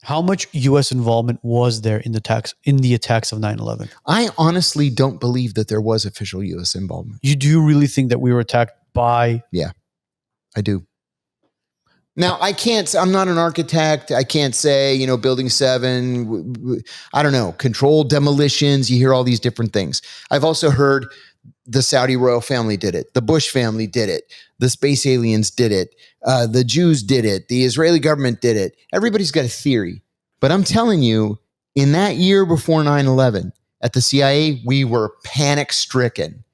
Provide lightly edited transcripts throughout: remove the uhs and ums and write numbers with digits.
How much U.S. involvement was there in the attacks of 9/11? I honestly don't believe that there was official U.S. involvement. Do you really think that we were attacked by? Yeah, I do. Now, I'm not an architect. I can't say, Building 7, I don't know, controlled demolitions. You hear all these different things. I've also heard the Saudi royal family did it. The Bush family did it. The space aliens did it. The Jews did it. The Israeli government did it. Everybody's got a theory. But I'm telling you, in that year before 9/11, at the CIA, we were panic stricken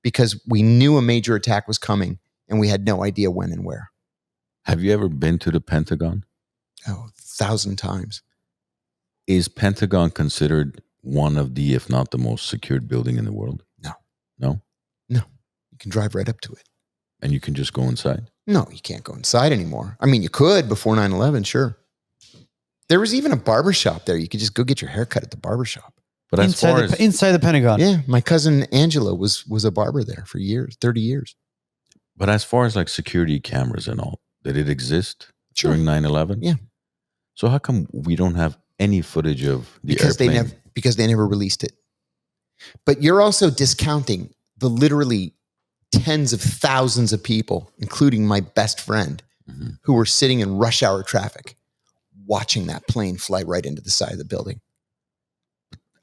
because we knew a major attack was coming and we had no idea when and where. Have you ever been to the Pentagon? Oh, 1,000 times. Is Pentagon considered one of the, if not the most secured building in the world? No. No? No. You can drive right up to it. And you can just go inside? No, you can't go inside anymore. I mean, you could before 9/11, sure. There was even a barbershop there. You could just go get your hair cut at the barbershop. But inside the Pentagon. Yeah, my cousin Angela was a barber there for years, 30 years. But as far as like security cameras and all, did it exist during 9/11? Yeah. So how come we don't have any footage of the airplane? Because they never released it. But you're also discounting the literally tens of thousands of people, including my best friend, who were sitting in rush hour traffic, watching that plane fly right into the side of the building.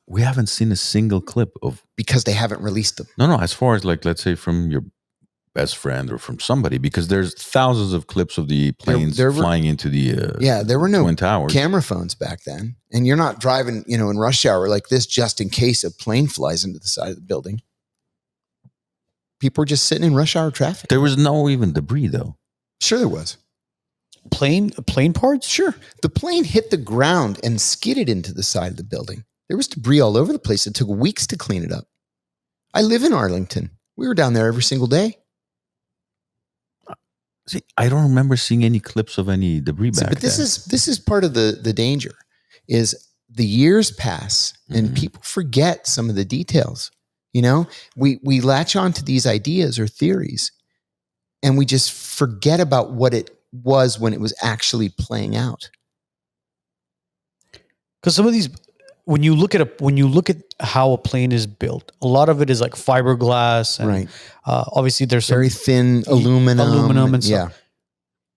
We haven't seen a single clip of... Because they haven't released them. No, as far as like, let's say from your best friend or from somebody, because there's thousands of clips of the planes flying into the there were no Twin Towers. Camera phones back then. And you're not driving, in rush hour like this just in case a plane flies into the side of the building. People were just sitting in rush hour traffic. There was no even debris though. Sure there was. Plane parts? Sure. The plane hit the ground and skidded into the side of the building. There was debris all over the place. It took weeks to clean it up. I live in Arlington. We were down there every single day. See, I don't remember seeing any clips of any debris back then. But this is part of the danger, is the years pass and people forget some of the details. We latch on to these ideas or theories and we just forget about what it was when it was actually playing out. Because some of these, when you look at how a plane is built, a lot of it is like fiberglass, and right. Obviously there's very thin aluminum and stuff. Yeah.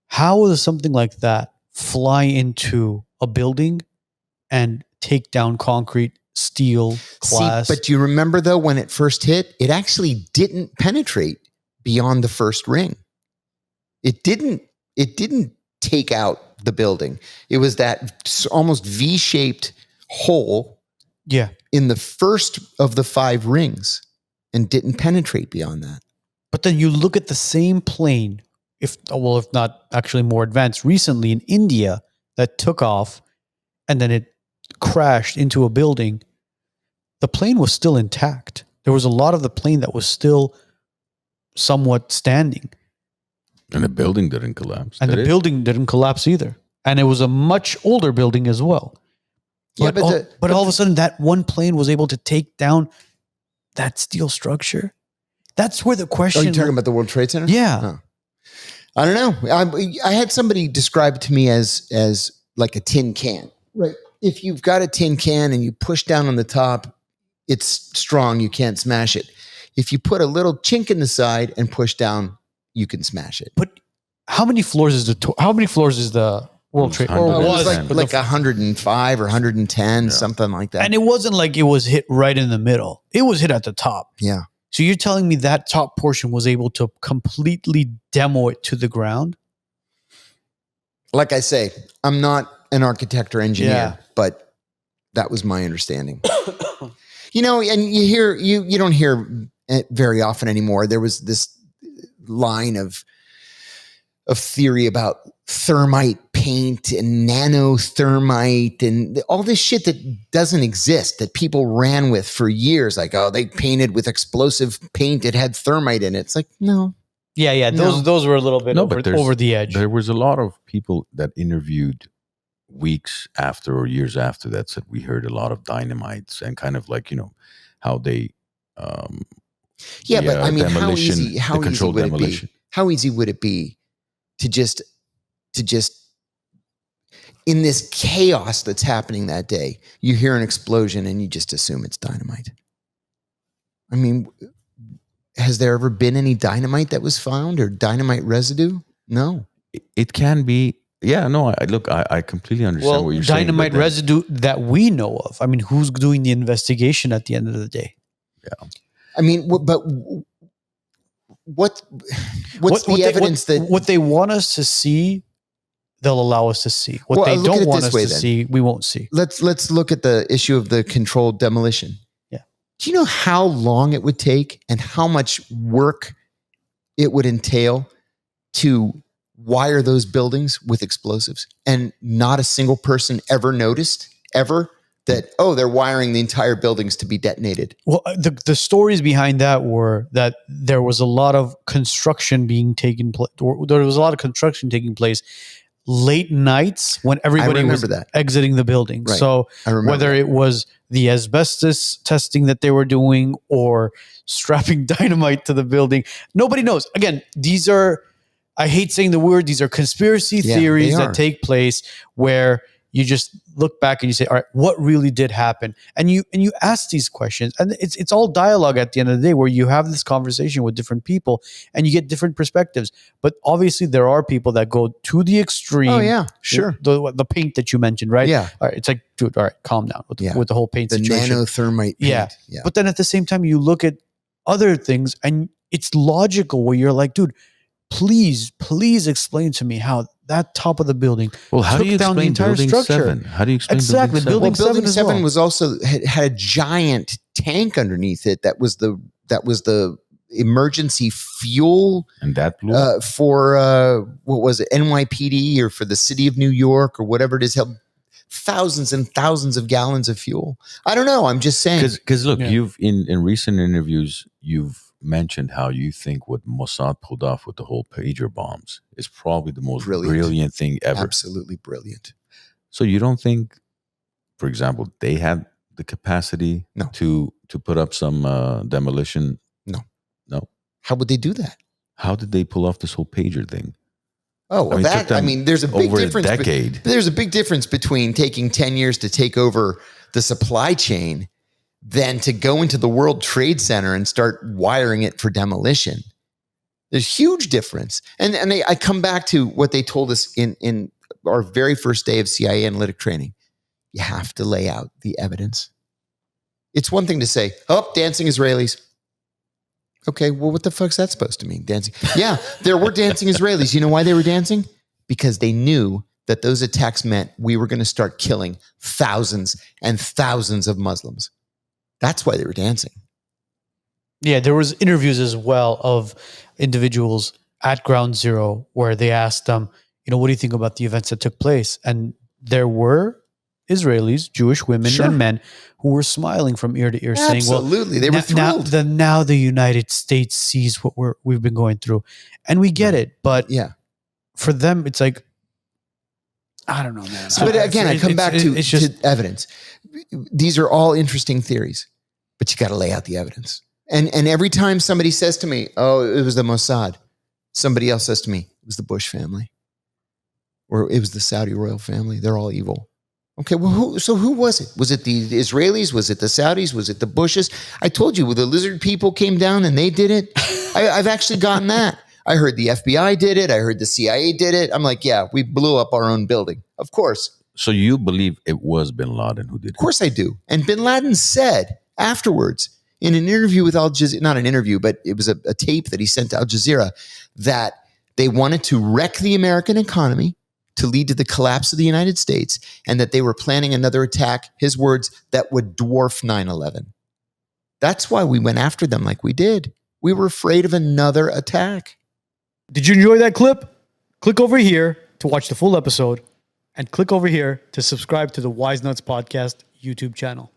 How does something like that fly into a building and take down concrete, steel, glass? See, but do you remember though when it first hit, it actually didn't penetrate beyond the first ring. It didn't take out the building. It was that almost V-shaped hole in the first of the 5 rings and didn't penetrate beyond that. But then you look at the same plane, if not actually more advanced, recently in India that took off and then it crashed into a building. The plane was still intact. There was a lot of the plane that was still somewhat standing. And the building didn't collapse. And the building didn't collapse either. And it was a much older building as well. But, but all of a sudden, that one plane was able to take down that steel structure. That's where the question... Are you talking about the World Trade Center? Yeah. Oh. I don't know. I had somebody describe it to me as like a tin can. Right. If you've got a tin can and you push down on the top, it's strong. You can't smash it. If you put a little chink in the side and push down, you can smash it. But how many floors is the World Trade? Or was like 105 or 110, something like that. And it wasn't like it was hit right in the middle. It was hit at the top. Yeah. So you're telling me that top portion was able to completely demo it to the ground? Like I say, I'm not an architect or engineer, but that was my understanding. And you don't hear it very often anymore. There was this line of theory about thermite paint and nanothermite and all this shit that doesn't exist, that people ran with for years. Like, oh, they painted with explosive paint. It had thermite in it. It's like, no. Yeah. Those were a little bit over the edge. There was a lot of people that interviewed weeks after or years after that said we heard a lot of dynamites and kind of like, how they... but I mean, how easy would it be to just in this chaos that's happening that day, you hear an explosion and you just assume it's dynamite. I mean, has there ever been any dynamite that was found or dynamite residue? No. It can be. Yeah, no, I completely understand what you're saying. Dynamite residue that we know of. I mean, who's doing the investigation at the end of the day? Yeah. I mean, but what's the evidence that what they want us to see, they'll allow us to see. What they don't want us to see, we won't see. Let's look at the issue of the controlled demolition. Yeah. Do you know how long it would take and how much work it would entail to wire those buildings with explosives? And not a single person ever noticed that, they're wiring the entire buildings to be detonated. Well, the stories behind that were that there was a lot of construction taking place late nights when everybody was exiting the building. Right. So whether it was the asbestos testing that they were doing or strapping dynamite to the building, nobody knows. Again, these are, I hate saying the word, these are conspiracy theories that take place where you just look back and you say, all right, what really did happen? And you ask these questions, and it's all dialogue at the end of the day where you have this conversation with different people and you get different perspectives. But obviously there are people that go to the extreme. Oh yeah, sure. The paint that you mentioned, right? Yeah. All right, it's like, dude, all right, calm down with the whole paint situation. The nanothermite paint. Yeah. But then at the same time, you look at other things and it's logical where you're like, dude, please explain to me how that top of the building how do you down the explain entire building structure. 7? How do you explain exactly building 7? Building 7 was also had a giant tank underneath it that was the emergency fuel, and that blew for what was it, NYPD or for the city of New York or whatever it is, held thousands and thousands of gallons of fuel. I don't know. I'm just saying. Because look, you've in recent interviews you've mentioned how you think what Mossad pulled off with the whole pager bombs is probably the most brilliant thing ever. Absolutely brilliant. So you don't think, for example, they had the capacity to put up some demolition? No. How would they do that? How did they pull off this whole pager thing? Oh, well, there's a big difference. A decade. There's a big difference between taking 10 years to take over the supply chain than to go into the World Trade Center and start wiring it for demolition. There's huge difference. And I come back to what they told us in our very first day of CIA analytic training. You have to lay out the evidence. It's one thing to say, dancing Israelis. Okay, well, what the fuck's that supposed to mean? Dancing. Yeah, there were dancing Israelis. You know why they were dancing? Because they knew that those attacks meant we were going to start killing thousands and thousands of Muslims. That's why they were dancing. Yeah, there was interviews as well of individuals at Ground Zero where they asked them, what do you think about the events that took place? And there were Israelis, Jewish women and men who were smiling from ear to ear saying, absolutely, they were thrilled. Now the United States sees what we've been going through. And we get it. But for them, it's like, I don't know, man. But again, I come back to evidence. These are all interesting theories, but you got to lay out the evidence. And every time somebody says to me, it was the Mossad, somebody else says to me, it was the Bush family, or it was the Saudi royal family. They're all evil. Okay, well, who was it? Was it the Israelis? Was it the Saudis? Was it the Bushes? I told you, the lizard people came down and they did it. I've actually gotten that. I heard the FBI did it. I heard the CIA did it. I'm like, yeah, we blew up our own building. Of course. So you believe it was bin Laden who did it? Of course I do. And bin Laden said afterwards in an interview with Al Jazeera, not an interview, but it was a tape that he sent to Al Jazeera, that they wanted to wreck the American economy to lead to the collapse of the United States, and that they were planning another attack, his words, that would dwarf 9/11. That's why we went after them like we did. We were afraid of another attack. Did you enjoy that clip? Click over here to watch the full episode, and click over here to subscribe to the WiseNuts podcast YouTube channel.